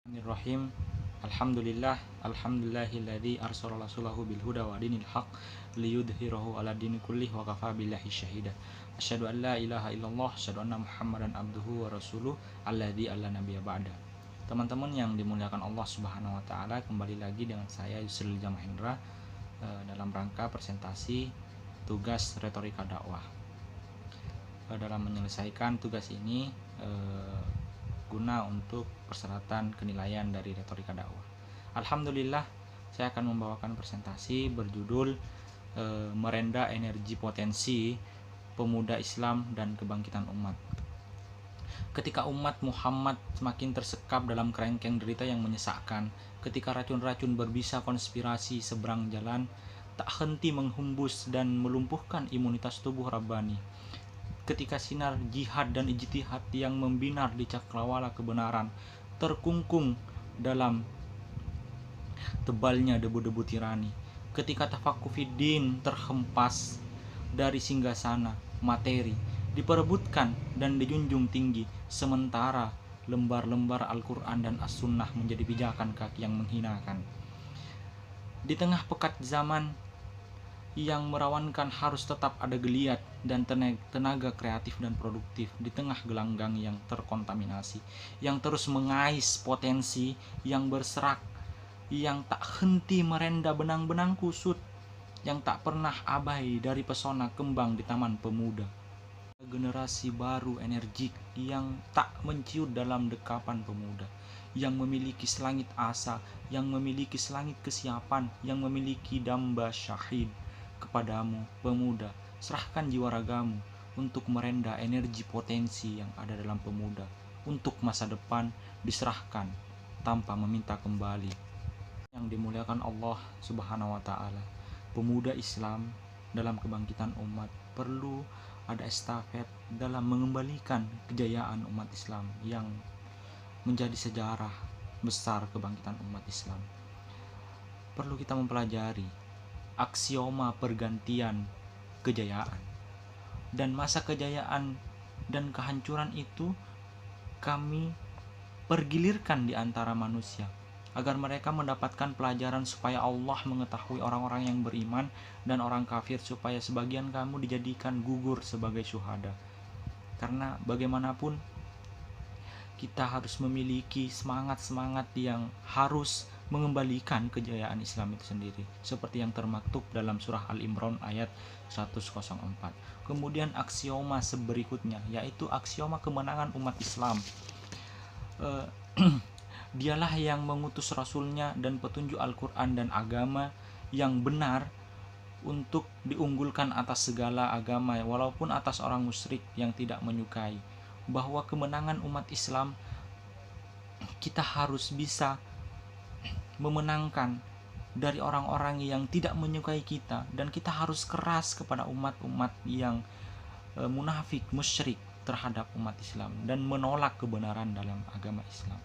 Bismillahirrahmanirrahim. Alhamdulillahilladzi arsala rasulahu bil huda wa dinil haq liyudhhirahu ala dini kullih wa kafa billahi syahida. Asyhadu an la ilaha illallah, asyhadu anna Muhammadan abduhu wa rasuluh alladzi alla nabiyya ba'da. Teman-teman yang dimuliakan Allah Subhanahu wa taala, kembali lagi dengan saya Yusril Jamahendra dalam rangka presentasi tugas retorika dakwah. Dalam menyelesaikan tugas ini guna untuk persyaratan penilaian dari retorika dakwah. Alhamdulillah, saya akan membawakan presentasi berjudul Merenda Energi Potensi Pemuda Islam dan Kebangkitan Umat. Ketika umat Muhammad semakin tersekap dalam kerengkeng derita yang menyesakkan, ketika racun-racun berbisa konspirasi seberang jalan tak henti menghembus dan melumpuhkan imunitas tubuh Rabbani, ketika sinar jihad dan ijtihad yang membinar di cakrawala kebenaran terkungkung dalam tebalnya debu-debu tirani, ketika tafakufiddin terhempas dari singgasana materi diperebutkan dan dijunjung tinggi, sementara lembar-lembar Al-Quran dan As-Sunnah menjadi pijakan kaki yang menghinakan. Di tengah pekat zaman yang merawankan harus tetap ada geliat dan tenaga kreatif dan produktif, di tengah gelanggang yang terkontaminasi, yang terus mengais potensi, yang berserak, yang tak henti merenda benang-benang kusut, yang tak pernah abai dari pesona kembang di taman pemuda. Generasi baru energik yang tak menciut dalam dekapan pemuda, yang memiliki selangit asa, yang memiliki selangit kesiapan, yang memiliki damba syahid. Kepadamu, pemuda, serahkan jiwa ragamu untuk merenda energi potensi yang ada dalam pemuda. Untuk masa depan diserahkan tanpa meminta kembali. Yang dimuliakan Allah Subhanahu wa taala, pemuda Islam dalam kebangkitan umat perlu ada estafet dalam mengembalikan kejayaan umat Islam yang menjadi sejarah besar kebangkitan umat Islam. Perlu kita mempelajari aksioma pergantian kejayaan, dan masa kejayaan dan kehancuran itu kami pergilirkan di antara manusia agar mereka mendapatkan pelajaran, supaya Allah mengetahui orang-orang yang beriman dan orang kafir, supaya sebagian kamu dijadikan gugur sebagai syuhada. Karena bagaimanapun kita harus memiliki semangat-semangat yang harus mengembalikan kejayaan Islam itu sendiri, seperti yang termaktub dalam surah Al-Imran ayat 104. Kemudian aksioma berikutnya yaitu aksioma kemenangan umat Islam. Dialah yang mengutus Rasulnya dan petunjuk Al-Quran dan agama yang benar untuk diunggulkan atas segala agama, walaupun atas orang musyrik yang tidak menyukai. Bahwa kemenangan umat Islam, kita harus bisa memenangkan dari orang-orang yang tidak menyukai kita, dan kita harus keras kepada umat-umat yang munafik, musyrik terhadap umat Islam dan menolak kebenaran dalam agama Islam.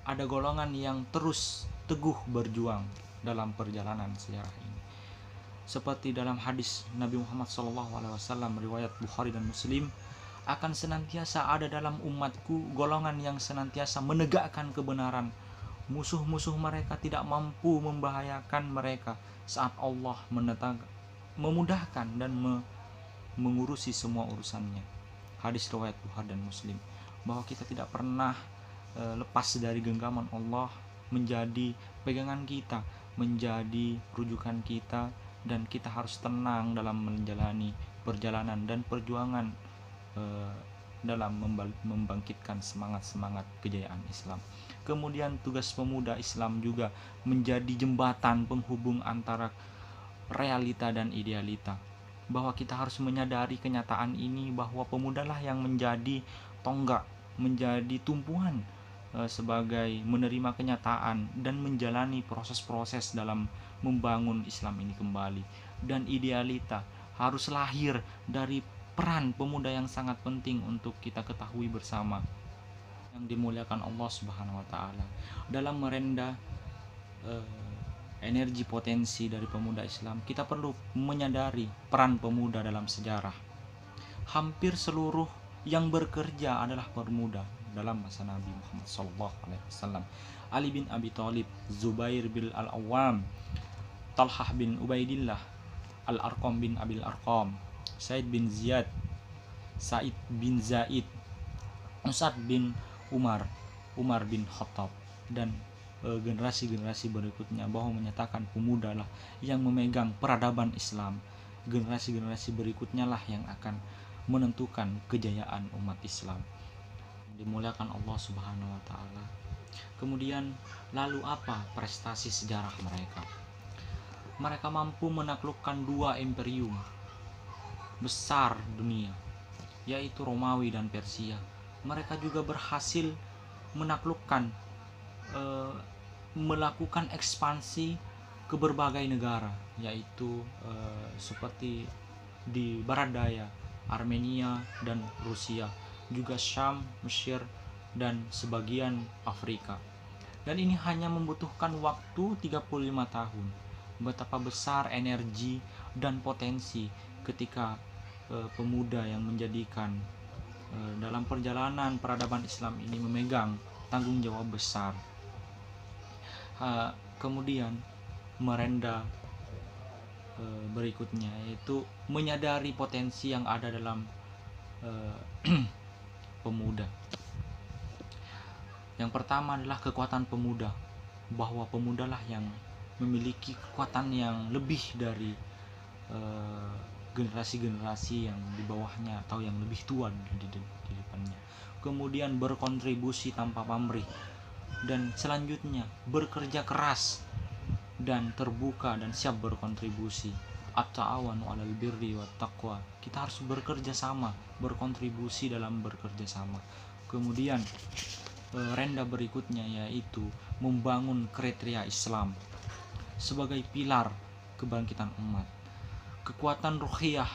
Ada golongan yang terus teguh berjuang dalam perjalanan sejarah ini, seperti dalam hadis Nabi Muhammad SAW riwayat Bukhari dan Muslim, akan senantiasa ada dalam umatku golongan yang senantiasa menegakkan kebenaran. Musuh-musuh mereka tidak mampu membahayakan mereka saat Allah memudahkan dan mengurusi semua urusannya. Hadis riwayat Bukhari dan Muslim, bahwa kita tidak pernah lepas dari genggaman Allah menjadi pegangan kita, menjadi rujukan kita, dan kita harus tenang dalam menjalani perjalanan dan perjuangan dalam membangkitkan semangat-semangat kejayaan Islam. Kemudian tugas pemuda Islam juga menjadi jembatan penghubung antara realita dan idealita, bahwa kita harus menyadari kenyataan ini, bahwa pemudalah yang menjadi tonggak, menjadi tumpuan sebagai menerima kenyataan dan menjalani proses-proses dalam membangun Islam ini kembali. Dan idealita harus lahir dari peran pemuda yang sangat penting untuk kita ketahui bersama, yang dimuliakan Allah Subhanahu wa taala. Dalam merenda energi potensi dari pemuda Islam, kita perlu menyadari peran pemuda dalam sejarah. Hampir seluruh yang bekerja adalah pemuda dalam masa Nabi Muhammad SAW. Ali bin Abi Thalib, Zubair bin Al-Awwam, Talhah bin Ubaidillah, Al-Arqam bin Abil Arqam, Said bin Ziyad, Said bin Zaid, Mus'ab bin Umar, Umar bin Khattab, dan generasi-generasi berikutnya, bahwa menyatakan pemuda lah yang memegang peradaban Islam. Generasi-generasi berikutnya lah yang akan menentukan kejayaan umat Islam. Dimuliakan Allah Subhanahu wa taala. Kemudian lalu apa prestasi sejarah mereka? Mereka mampu menaklukkan dua imperium besar dunia, yaitu Romawi dan Persia. Mereka juga berhasil menaklukkan, melakukan ekspansi ke berbagai negara, yaitu seperti di barat daya Armenia dan Rusia, juga Syam, Mesir, dan sebagian Afrika. Dan ini hanya membutuhkan waktu 35 tahun. Betapa besar energi dan potensi ketika pemuda yang menjadikan dalam perjalanan peradaban Islam ini memegang tanggung jawab besar. Kemudian merenda berikutnya, yaitu menyadari potensi yang ada dalam pemuda. Yang pertama adalah kekuatan pemuda, bahwa pemudalah yang memiliki kekuatan yang lebih dari generasi-generasi yang di bawahnya atau yang lebih tua di depannya. Kemudian berkontribusi tanpa pamrih, dan selanjutnya bekerja keras dan terbuka dan siap berkontribusi. At-ta'awanu 'alal birri wat taqwa. Kita harus bekerja sama, berkontribusi dalam bekerja sama. Kemudian renda berikutnya yaitu membangun kriteria Islam sebagai pilar kebangkitan umat. Kekuatan ruhiyah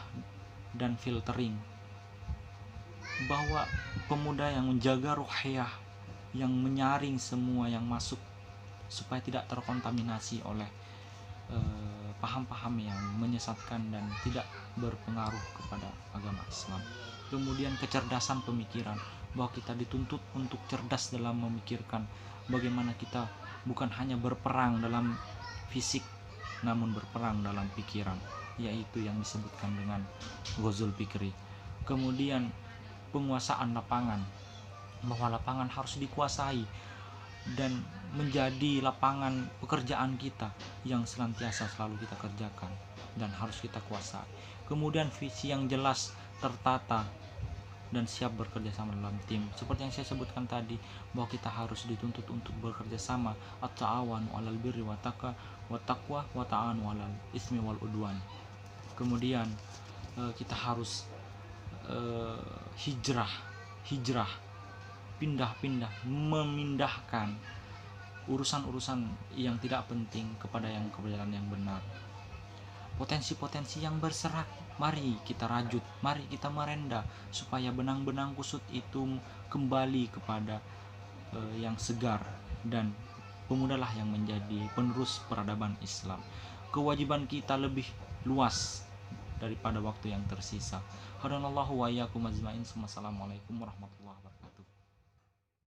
dan filtering, bahwa pemuda yang menjaga ruhiyah, yang menyaring semua yang masuk supaya tidak terkontaminasi oleh paham-paham yang menyesatkan dan tidak berpengaruh kepada agama Islam. Kemudian kecerdasan pemikiran, bahwa kita dituntut untuk cerdas dalam memikirkan bagaimana kita bukan hanya berperang dalam fisik, namun berperang dalam pikiran, yaitu yang disebutkan dengan Ghazul Fikri. Kemudian penguasaan lapangan, bahwa lapangan harus dikuasai dan menjadi lapangan pekerjaan kita yang senantiasa selalu kita kerjakan dan harus kita kuasai. Kemudian visi yang jelas, tertata, dan siap bekerja sama dalam tim. Seperti yang saya sebutkan tadi, bahwa kita harus dituntut untuk bekerja sama, at-ta'awanu 'alal birri wat taqwa wa ta'awanu 'alal ismi wal udwan. Kemudian kita harus hijrah, pindah-pindah, memindahkan urusan-urusan yang tidak penting kepada yang kebenaran yang benar. Potensi-potensi yang berserak, mari kita rajut, mari kita merenda supaya benang-benang kusut itu kembali kepada yang segar, dan pemudalah yang menjadi penerus peradaban Islam. Kewajiban kita lebih luas daripada waktu yang tersisa. Hadanallahu wa iyyakum ajmain. Wassalamualaikum warahmatullahi wabarakatuh.